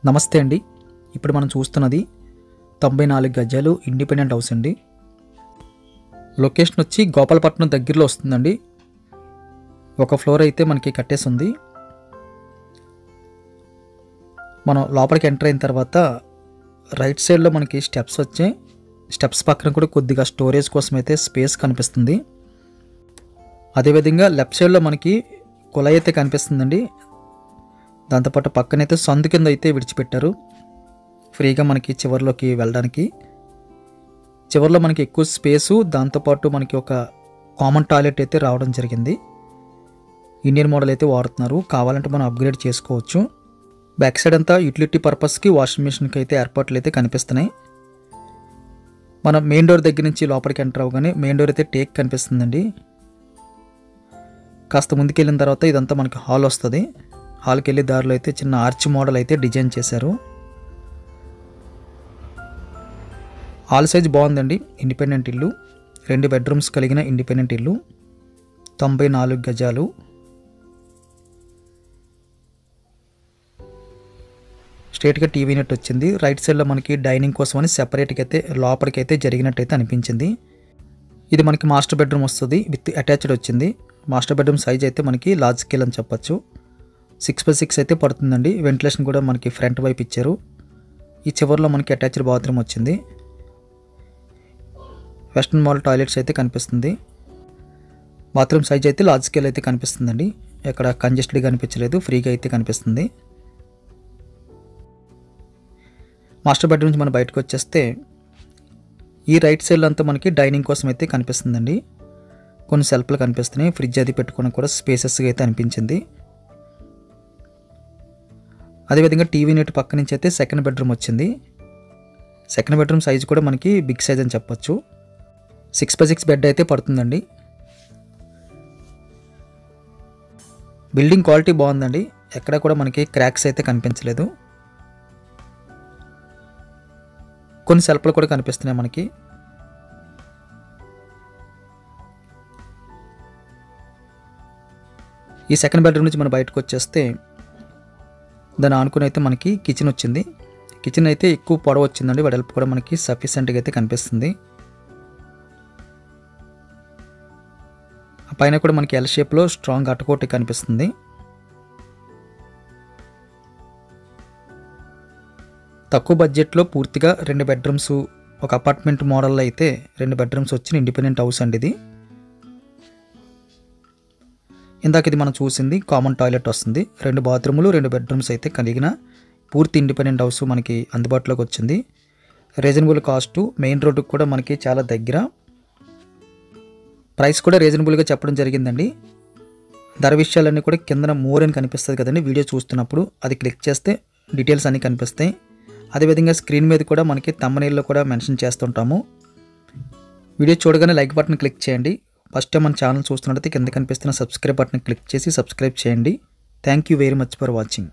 నమస్తే అండి. ఇప్పుడు మనం చూస్తున్నది 94 గజాలు ఇండిపెండెంట్ హౌస్ అండి. లొకేషన్ వచ్చి గోపాలపట్నం దగ్గరలో వస్తుందండి. ఒక ఫ్లోర్ అయితే మనకి కట్టేసి ఉంది. మనం లోపలికి ఎంటర్ అయిన తర్వాత రైట్ సైడ్లో మనకి స్టెప్స్ వచ్చాయి. స్టెప్స్ పక్కన కూడా కొద్దిగా స్టోరేజ్ కోసం అయితే స్పేస్ కనిపిస్తుంది. అదేవిధంగా లెఫ్ట్ సైడ్లో మనకి కుళాయి అయితే కనిపిస్తుందండి. దాంతోపాటు పక్కనైతే సందు కింద అయితే విడిచిపెట్టారు ఫ్రీగా మనకి చివరిలోకి వెళ్ళడానికి. చివరిలో మనకి ఎక్కువ స్పేసు, దాంతోపాటు మనకి ఒక కామన్ టాయిలెట్ అయితే రావడం జరిగింది. ఇండియన్ మోడల్ అయితే వాడుతున్నారు, కావాలంటే మనం అప్గ్రేడ్ చేసుకోవచ్చు. బ్యాక్ సైడ్ అంతా యూటిలిటీ పర్పస్కి వాషింగ్ మిషన్కి అయితే ఏర్పాట్లు అయితే కనిపిస్తున్నాయి. మనం మెయిన్ డోర్ దగ్గర నుంచి లోపలికి ఎంటర్ అవ్వగానే మెయిన్ డోర్ అయితే టేక్ కనిపిస్తుందండి. కాస్త ముందుకు వెళ్ళిన తర్వాత ఇదంతా మనకి హాల్ వస్తుంది. హాల్కి వెళ్ళే దారిలో అయితే చిన్న ఆర్చ్ మోడల్ అయితే డిజైన్ చేశారు. హాల్ సైజ్ బాగుందండి. ఇండిపెండెంట్ ఇల్లు, 2 బెడ్రూమ్స్ కలిగిన ఇండిపెండెంట్ ఇల్లు, 94 గజాలు. స్ట్రేట్గా టీవీ నెట్ వచ్చింది. రైట్ సైడ్లో మనకి డైనింగ్ కోసం అని సెపరేట్గా అయితే లోపలికి అయితే జరిగినట్టయితే అనిపించింది. ఇది మనకి మాస్టర్ బెడ్రూమ్ వస్తుంది, విత్ అటాచ్డ్ వచ్చింది. మాస్టర్ బెడ్రూమ్ సైజ్ అయితే మనకి లార్జ్ స్కేల్ అని చెప్పచ్చు. 6x6 అయితే పడుతుందండి. వెంటిలేషన్ కూడా మనకి ఫ్రంట్ వైపు ఇచ్చారు. ఈ చివరిలో మనకి అటాచ్డ్ బాత్రూమ్ వచ్చింది. వెస్ట్రన్ మోడల్ టాయిలెట్స్ అయితే కనిపిస్తుంది. బాత్రూమ్ సైజ్ అయితే లార్జ్ స్కేల్ అయితే కనిపిస్తుందండి. ఎక్కడ కంజెస్టెడ్గా కనిపించలేదు, ఫ్రీగా అయితే కనిపిస్తుంది. మాస్టర్ బెడ్రూమ్ నుంచి మనం బయటకు వచ్చేస్తే ఈ రైట్ సైడ్లో అంతా మనకి డైనింగ్ కోసం అయితే కనిపిస్తుందండి. కొన్ని సెల్ఫ్లు కనిపిస్తున్నాయి. ఫ్రిడ్జ్ అది పెట్టుకోవడానికి కూడా స్పేసెస్గా అయితే అనిపించింది. అదేవిధంగా టీవీ నెట్ పక్క నుంచి అయితే సెకండ్ బెడ్రూమ్ వచ్చింది. సెకండ్ బెడ్రూమ్ సైజ్ కూడా మనకి బిగ్ సైజ్ అని చెప్పొచ్చు. 6x6 బెడ్ అయితే పడుతుందండి. బిల్డింగ్ క్వాలిటీ బాగుందండి. ఎక్కడ కూడా మనకి క్రాక్స్ అయితే కనిపించలేదు. కొన్ని సెల్ఫ్లు కూడా కనిపిస్తున్నాయి మనకి. ఈ సెకండ్ బెడ్రూమ్ నుంచి మనం బయటకు వచ్చేస్తే దాన్ని ఆనుకుని అయితే మనకి కిచెన్ వచ్చింది. కిచెన్ అయితే ఎక్కువ పొడవు వచ్చిందండి. వెడల్పు కూడా మనకి సఫిషియెంట్గా అయితే కనిపిస్తుంది. ఆ పైన కూడా మనకి ఎల్ షేప్లో స్ట్రాంగ్ అటకోటి కనిపిస్తుంది. తక్కువ బడ్జెట్లో పూర్తిగా 2 బెడ్రూమ్స్, ఒక అపార్ట్మెంట్ మోడల్లో అయితే 2 బెడ్రూమ్స్ వచ్చిన ఇండిపెండెంట్ హౌస్ అండి ఇది. ఇందాక ఇది మనం చూసింది కామన్ టాయిలెట్ వస్తుంది. 2 బాత్రూములు, 2 బెడ్రూమ్స్ అయితే కలిగిన పూర్తి ఇండిపెండెంట్ హౌస్ మనకి అందుబాటులోకి వచ్చింది. రీజనబుల్ కాస్ట్, మెయిన్ రోడ్డుకి కూడా మనకి చాలా దగ్గర. ప్రైస్ కూడా రీజనబుల్గా చెప్పడం జరిగిందండి. ధర విషయాలన్నీ కూడా కిందన మోర్ అని కనిపిస్తుంది కదండి వీడియో చూస్తున్నప్పుడు, అది క్లిక్ చేస్తే డీటెయిల్స్ అన్నీ కనిపిస్తాయి. అదేవిధంగా స్క్రీన్ మీద కూడా మనకి థంబ్నెయిల్లో కూడా మెన్షన్ చేస్తుంటాము. వీడియో చూడగానే లైక్ బటన్ క్లిక్ చేయండి. ఫస్ట్ టైం మన ఛానల్ చూస్తున్నట్లయితే కింద కనిపిస్తున్న సబ్స్క్రైబ్ బటన్ క్లిక్ చేసి సబ్స్క్రైబ్ చేయండి. Thank you very much for watching.